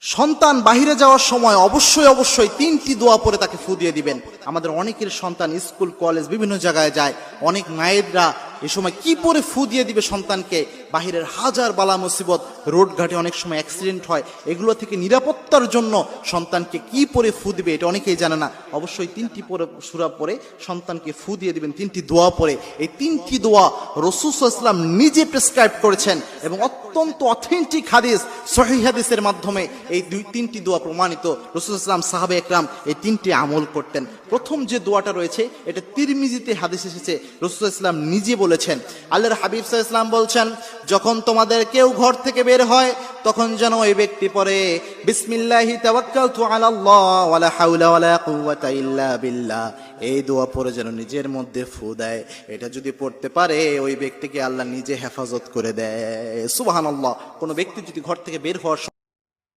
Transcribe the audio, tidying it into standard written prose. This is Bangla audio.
সন্তান বাহিরে যাওয়ার সময় অবশ্যই তিনটি দোয়া পরে তাকে ফু দিয়ে দিবেন। আমাদের অনেকের সন্তান স্কুল কলেজ বিভিন্ন জায়গায় যায়, অনেক মায়েরা এ সময় কি পরে ফু দিয়ে দিবে সন্তানকে? বাহিরের হাজার বালা মুসিবত, রোড ঘাটে অনেক সময় অ্যাক্সিডেন্ট হয়, এগুলো থেকে নিরাপত্তার জন্য সন্তানকে কি পরে ফু দিবে এটা অনেকেই জানে না। অবশ্যই তিনটি পরে সূরা পরে সন্তানকে ফু দিয়ে দিবেন, তিনটি দোয়া পরে। এই তিনটি দোয়া রাসূল সাল্লাল্লাহু আলাইহি ওয়াসাল্লাম নিজে প্রেসক্রাইব করেছেন এবং অত্যন্ত অথেন্টিক হাদিস, সহিহ হাদিসের মাধ্যমে এই তিনটি দোয়া প্রমাণিত। রাসূল সাল্লাল্লাহু আলাইহি ওয়াসাল্লাম, সাহাবা একরাম এই তিনটি আমল করতেন। প্রথম যে দোয়াটা রয়েছে এটা তিরমিজিতে হাদিস এসেছে, রাসূল সাল্লাল্লাহু আলাইহি ওয়াসাল্লাম নিজে বলেছেন। আল্লাহর হাবিব সাল্লাল্লাহু আলাইহি ওয়াসাল্লাম বলছেন, যখন তোমাদের কেউ ঘর থেকে বের হয় তখন যেন ওই ব্যক্তি পড়ে বিসমিল্লাহি তাওয়াক্কালতু আলাল্লাহ ওয়ালা হাওলা ওয়ালা কুওয়াতা ইল্লা বিল্লাহ। এই দোয়া পড়ে যেন নিজের মধ্যে ফু দেয়। এটা যদি পড়তে পারে ওই ব্যক্তিকে আল্লাহ নিজে হেফাজত করে দেয়। সুবহানাল্লাহ। কোনো ব্যক্তি যদি ঘর থেকে বের হওয়ার